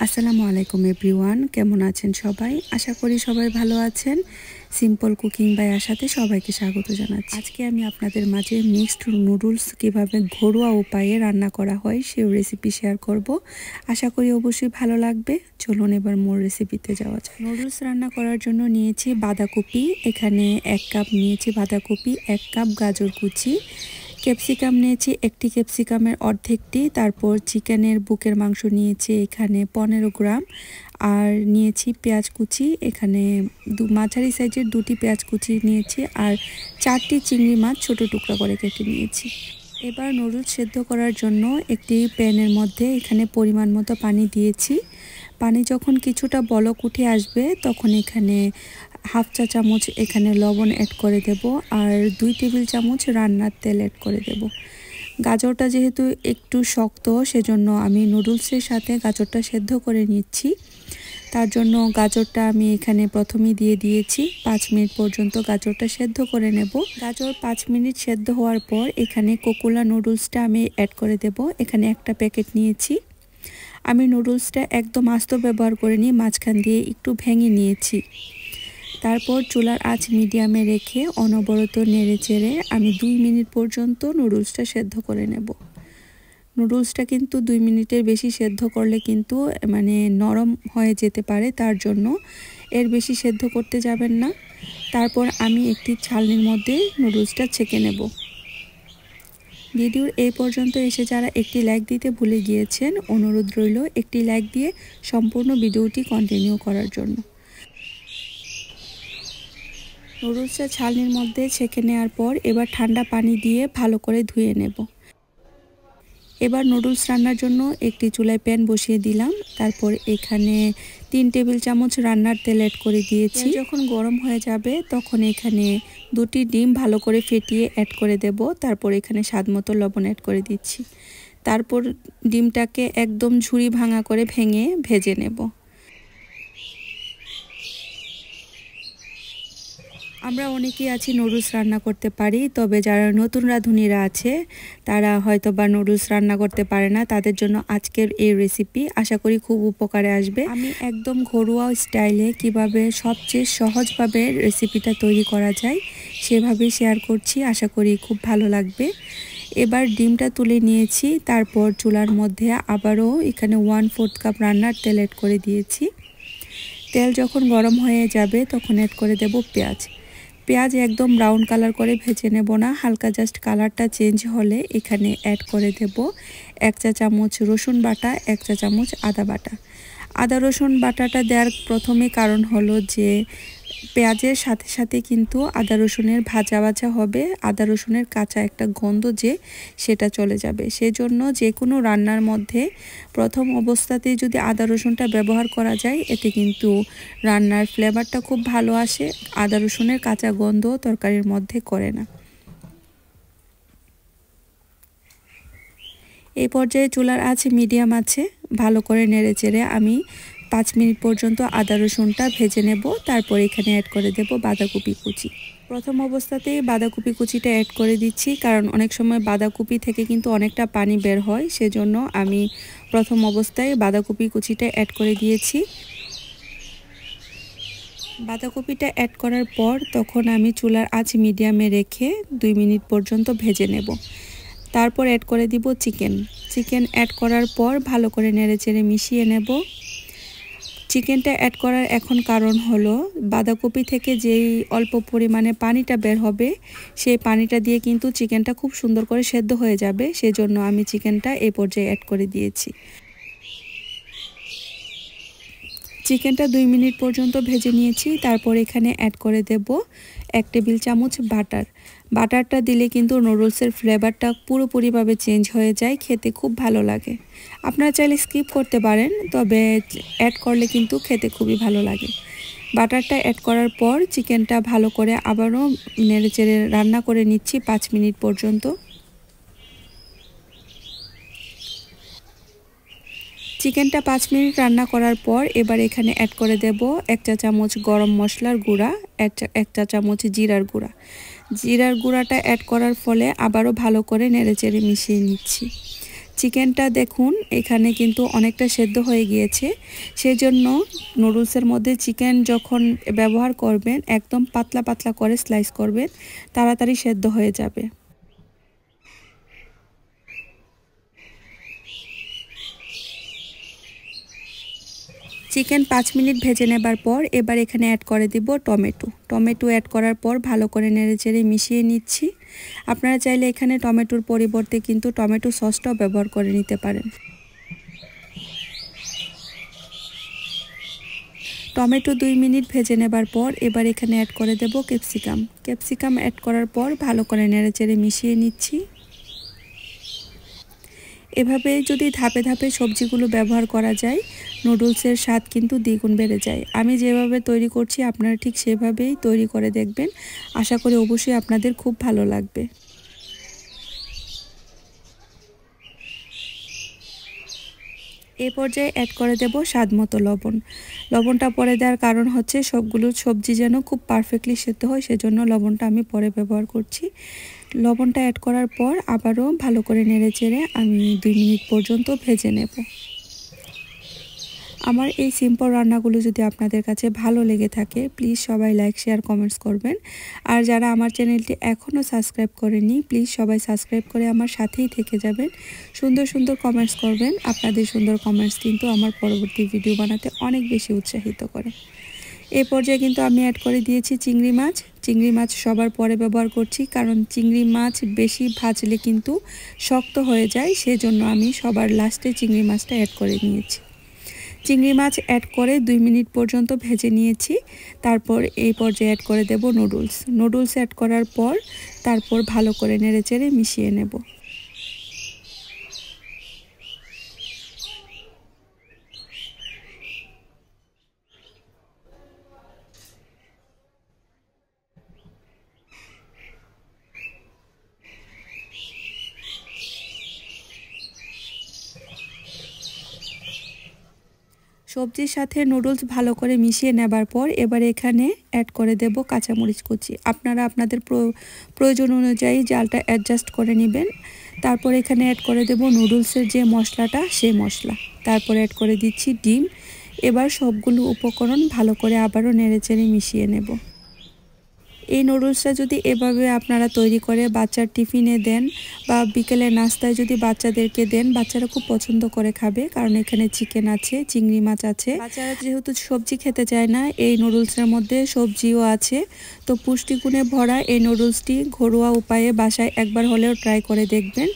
আসসালামু আলাইকুম এভরিওয়ান, কেমন আছেন সবাই? আশা করি সবাই ভালো আছেন। সিম্পল কুকিং বাই আশাতে সবাইকে স্বাগত জানাচ্ছি। আজকে আমি আপনাদের মাঝে মিক্সড নুডলস কিভাবে ঘরোয়া উপায়ে রান্না করা হয় সেই রেসিপি শেয়ার করব। আশা করি অবশ্যই ভালো লাগবে। চলুন এবার মূল রেসিপিতে যাওয়া যাক। নুডলস রান্না করার জন্য নিয়েছি বাঁধাকপি, এখানে 1 কাপ নিয়েছি বাঁধাকপি, 1 কাপ গাজর কুচি, ক্যাপসিকাম নিয়েছি একটি ক্যাপসিকামের অর্ধেকটি, তারপর চিকেনের বুকের মাংস নিয়েছি এখানে 15 গ্রাম, আর নিয়েছি পেঁয়াজ কুচি, এখানে মাঝারি সাইজের 2টি পেঁয়াজ কুচি নিয়েছি, আর 4টি চিংড়ি মাছ ছোট টুকরা করে কেটে নিয়েছি। এবার নুডলস সেদ্ধ করার জন্য একটি প্যানের মধ্যে এখানে পরিমাণ মতো পানি দিয়েছি। পানি যখন কিছুটা বলক উঠে আসবে তখন এখানে হাফ চা চামচ এখানে লবণ অ্যাড করে দেব, আর 2 টেবিল চামচ রান্নার তেল অ্যাড করে দেব। গাজরটা যেহেতু একটু শক্ত সেজন্য আমি নুডলসের সাথে গাজরটা সেদ্ধ করে নিচ্ছি। তার জন্য গাজরটা আমি এখানে প্রথমেই দিয়ে দিয়েছি। 5 মিনিট পর্যন্ত গাজরটা সেদ্ধ করে নেব। গাজর 5 মিনিট সেদ্ধ হওয়ার পর এখানে কোকোলা নুডলসটা আমি অ্যাড করে দেব। এখানে একটা প্যাকেট নিয়েছি। আমি নুডলসটা একদম আস্ত ব্যবহার করিনি, মাঝখান দিয়ে একটু ভেঙে নিয়েছি। তারপর চুলার আঁচ মিডিয়ামে রেখে অনবরত নেড়ে চেড়ে আমি 2 মিনিট পর্যন্ত নুডলসটা সেদ্ধ করে নেব। নুডলসটা কিন্তু 2 মিনিটের বেশি সেদ্ধ করলে কিন্তু নরম হয়ে যেতে পারে, তার জন্য এর বেশি সেদ্ধ করতে যাবেন না। তারপর আমি একটি ছালনির মধ্যে নুডলসটা ছেঁকে নেব। ভিডিওর এই পর্যন্ত এসে যারা একটি লাইক দিতে ভুলে গিয়েছেন, অনুরোধ রইল একটি লাইক দিয়ে সম্পূর্ণ ভিডিওটি কন্টিনিউ করার জন্য। নুডলসটা ছালনির মধ্যে ছেঁকে নেওয়ার পর এবার ঠান্ডা পানি দিয়ে ভালো করে ধুয়ে নেব। এবার নুডলস রান্নার জন্য একটি চুলায় প্যান বসিয়ে দিলাম। তারপর এখানে 3 টেবিল চামচ রান্নার তেল অ্যাড করে দিয়েছি। যখন গরম হয়ে যাবে তখন এখানে 2টি ডিম ভালো করে ফেটিয়ে অ্যাড করে দেব। তারপর এখানে স্বাদমতো লবণ অ্যাড করে দিচ্ছি। তারপর ডিমটাকে একদম ঝুরি ভাঙা করে ভেঙে ভেজে নেব। আমরা অনেকেই আছি নুডলস রান্না করতে পারি, তবে যারা নতুন রাঁধুনিরা আছে তারা হয়তো বা নুডলস রান্না করতে পারে না। তাদের জন্য আজকের এই রেসিপি আশা করি খুব উপকারে আসবে। আমি একদম ঘরোয়া স্টাইলে কিভাবে সবচেয়ে সহজভাবে রেসিপিটা তৈরি করা যায় সেভাবেই শেয়ার করছি। আশা করি খুব ভালো লাগবে। এবার ডিমটা তুলে নিয়েছি। তারপর চুলার মধ্যে আবারও এখানে 1/4 কাপ রান্নার তেল অ্যাড করে দিয়েছি। তেল যখন গরম হয়ে যাবে তখন অ্যাড করে দেব পেঁয়াজ একদম ব্রাউন কালার করে ভেজে নেব না, হালকা জাস্ট কালারটা চেঞ্জ হলে এখানে অ্যাড করে দেব 1 চা চামচ রসুন বাটা, 1 চা চামচ আদা বাটা। আদা রসুন বাটাটা দেওয়ার প্রথমে কারণ হলো যে পেঁয়াজের সাথে সাথে কিন্তু আদা রসুনের ভাজা হবে, আদা রসুনের কাঁচা একটা গন্ধ যে সেটা চলে যাবে। সেজন্য যে কোনো রান্নার মধ্যে প্রথম অবস্থাতেই যদি আদা রসুনটা ব্যবহার করা যায় এতে কিন্তু রান্নার ফ্লেভারটা খুব ভালো আসে। আদা রসুনের কাঁচা গন্ধ তরকারির মধ্যে করে না। এই পর্যায়ে চুলার আছে মিডিয়াম আছে, ভালো করে নেড়ে চেড়ে আমি 5 মিনিট পর্যন্ত আদা রসুনটা ভেজে নেব। তারপর এখানে অ্যাড করে দেব বাঁধাকপি কুচি। প্রথম অবস্থাতেই বাঁধাকপি কুচিটা অ্যাড করে দিচ্ছি, কারণ অনেক সময় বাঁধাকপি থেকে কিন্তু অনেকটা পানি বের হয়, সেজন্য আমি প্রথম অবস্থায় বাঁধাকপি কুচিটা অ্যাড করে দিয়েছি। বাঁধাকপিটা অ্যাড করার পর তখন আমি চুলার আঁচ মিডিয়ামে রেখে 2 মিনিট পর্যন্ত ভেজে নেব। তারপর অ্যাড করে দিব চিকেন অ্যাড করার পর ভালো করে নেড়েচেড়ে মিশিয়ে নেব। চিকেনটা অ্যাড করার এখন কারণ হলো বাঁধাকপি থেকে যেই অল্প পরিমাণে পানিটা বের হবে সেই পানিটা দিয়ে কিন্তু চিকেনটা খুব সুন্দর করে সেদ্ধ হয়ে যাবে, সেজন্য আমি চিকেনটা এই পর্যায়ে অ্যাড করে দিয়েছি। চিকেনটা 2 মিনিট পর্যন্ত ভেজে নিয়েছি। তারপর এখানে অ্যাড করে দেব 1 টেবিল চামচ বাটারটা দিলে কিন্তু নুডলসের ফ্লেভারটা পুরোপুরিভাবে চেঞ্জ হয়ে যায়, খেতে খুব ভালো লাগে। আপনারা চাইলে স্কিপ করতে পারেন, তবে অ্যাড করলে কিন্তু খেতে খুবই ভালো লাগে। বাটারটা অ্যাড করার পর চিকেনটা ভালো করে আবারও নেড়েচেড়ে রান্না করে নিচ্ছি 5 মিনিট পর্যন্ত। চিকেনটা 5 মিনিট রান্না করার পর এবার এখানে অ্যাড করে দেব 1 চা চামচ গরম মশলার গুঁড়া, 1 চা চামচ জিরার গুঁড়াটা অ্যাড করার ফলে আবারও ভালো করে নেড়েচেড়ে মিশিয়ে নিচ্ছি। চিকেনটা দেখুন এখানে কিন্তু অনেকটা সেদ্ধ হয়ে গিয়েছে, সেজন্য নুডলসের মধ্যে চিকেন যখন ব্যবহার করবেন একদম পাতলা পাতলা করে স্লাইস করবেন, তাড়াতাড়ি সেদ্ধ হয়ে যাবে। চিকেন 5 মিনিট ভেজে নেবার পর এবার এখানে অ্যাড করে দিব টমেটো অ্যাড করার পর ভালো করে নেড়েচেড়ে মিশিয়ে নিচ্ছি। আপনারা চাইলে এখানে টমেটোর পরিবর্তে কিন্তু টমেটো সসটাও ব্যবহার করে নিতে পারেন। টমেটো 2 মিনিট ভেজে নেবার পর এবার এখানে অ্যাড করে দেব ক্যাপসিকাম অ্যাড করার পর ভালো করে নেড়েচেড়ে মিশিয়ে নিচ্ছি। এভাবে যদি ধাপে ধাপে সবজিগুলো ব্যবহার করা যায়, নুডলসের স্বাদ কিন্তু দ্বিগুণ বেড়ে যায়। আমি যেভাবে তৈরি করছি আপনারা ঠিক সেভাবেই তৈরি করে দেখবেন, আশা করি অবশ্যই আপনাদের খুব ভালো লাগবে। এই পর্যায়ে অ্যাড করে দেব স্বাদমতো লবণটা পরে দেওয়ার কারণ হচ্ছে সবগুলো সবজি যেন খুব পারফেক্টলি সেদ্ধ হয়, সেজন্য লবণটা আমি পরে ব্যবহার করছি। লবণটা অ্যাড করার পর আবারও ভালো করে নেড়েচেড়ে আমি 2 মিনিট পর্যন্ত ভেজে নেব। আমার এই সিম্পল রান্নাগুলো যদি আপনাদের কাছে ভালো লেগে থাকে প্লিজ সবাই লাইক শেয়ার কমেন্টস করবেন। আর যারা আমার চ্যানেলটি এখনও সাবস্ক্রাইব করেনি প্লিজ সবাই সাবস্ক্রাইব করে আমার সাথেই থেকে যাবেন। সুন্দর সুন্দর কমেন্টস করবেন, আপনাদের সুন্দর কমেন্টস কিন্তু আমার পরবর্তী ভিডিও বানাতে অনেক বেশি উৎসাহিত করে। এই পর্যায়ে কিন্তু আমি অ্যাড করে দিয়েছি চিংড়ি মাছ সবার পরে ব্যবহার করছি, কারণ চিংড়ি মাছ বেশি ভাজলে কিন্তু শক্ত হয়ে যায়, সেজন্য আমি সবার লাস্টে চিংড়ি মাছটা অ্যাড করে নিয়েছি। চিংড়ি মাছ অ্যাড করে 2 মিনিট পর্যন্ত ভেজে নিয়েছি। তারপর এই পর্যায়ে অ্যাড করে দেব নুডলস অ্যাড করার পর তারপর ভালো করে নেড়েচেড়ে মিশিয়ে নেব। সবজির সাথে নুডলস ভালো করে মিশিয়ে নেবার পর এবার এখানে অ্যাড করে দেব কাঁচামরিচ কুচি। আপনারা আপনাদের প্রয়োজন অনুযায়ী জালটা অ্যাডজাস্ট করে নেবেন। তারপর এখানে অ্যাড করে দেব নুডলসের যে মশলাটা, সেই মশলা। তারপর অ্যাড করে দিচ্ছি ডিম। এবার সবগুলো উপকরণ ভালো করে আবারও নেড়েচেড়ে মিশিয়ে নেব। এই নুডলসটা যদি এভাবে আপনারা তৈরি করে বাচ্চার টিফিনে দেন বা বিকেলে নাস্তায় যদি বাচ্চাদেরকে দেন, বাচ্চারা খুব পছন্দ করে খাবে, কারণ এখানে চিকেন আছে, চিংড়ি মাছ আছে। বাচ্চারা যেহেতু সবজি খেতে চায় না, এই নুডলসের মধ্যে সবজিও আছে। তো পুষ্টিগুণে ভরা এই নুডলসটি ঘরোয়া উপায়ে বাসায় একবার হলেও ট্রাই করে দেখবেন।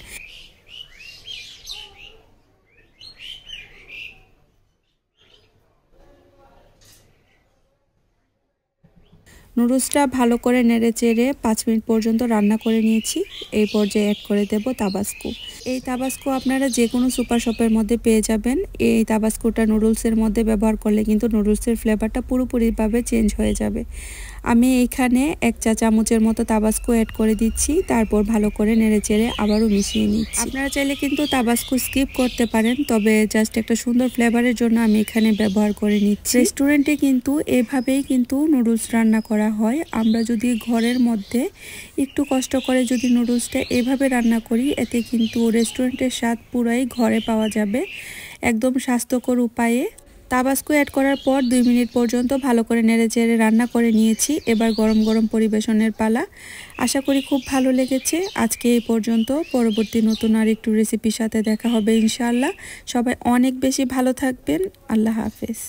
নুডলসটা ভালো করে নেড়েচেড়ে 5 মিনিট পর্যন্ত রান্না করে নিয়েছি। এই পর্যায়ে অ্যাড করে দেব তাবাস্কো। এই তাবাস্কো আপনারা যে কোনো সুপার শপের মধ্যে পেয়ে যাবেন। এই তাবাস্কোটা নুডলসের মধ্যে ব্যবহার করলে কিন্তু নুডলসের ফ্লেভারটা পুরোপুরিভাবে চেঞ্জ হয়ে যাবে। আমি এইখানে 1 চা চামচের মতো তাবাস্কো অ্যাড করে দিচ্ছি। তারপর ভালো করে নেড়েচেড়ে আবারও মিশিয়ে নিচ্ছি। আপনারা চাইলে কিন্তু তাবাস্কো স্কিপ করতে পারেন, তবে জাস্ট একটা সুন্দর ফ্লেভারের জন্য আমি এখানে ব্যবহার করে নিচ্ছি। রেস্টুরেন্টে কিন্তু এভাবেই কিন্তু নুডলস রান্না করা হয়। আমরা যদি ঘরের মধ্যে একটু কষ্ট করে যদি নুডলসটা এভাবে রান্না করি, এতে কিন্তু রেস্টুরেন্টের স্বাদ পুরাই ঘরে পাওয়া যাবে একদম স্বাস্থ্যকর উপায়ে। তাবাস্কো অ্যাড করার পর 2 মিনিট পর্যন্ত ভালো করে নেড়েচেড়ে রান্না করে নিয়েছি। এবার গরম গরম পরিবেশনের পালা। আশা করি খুব ভালো লেগেছে। আজকে এই পর্যন্ত, পরবর্তী নতুন আর একটু রেসিপির সাথে দেখা হবে ইনশাআল্লাহ। সবাই অনেক বেশি ভালো থাকবেন। আল্লাহ হাফেজ।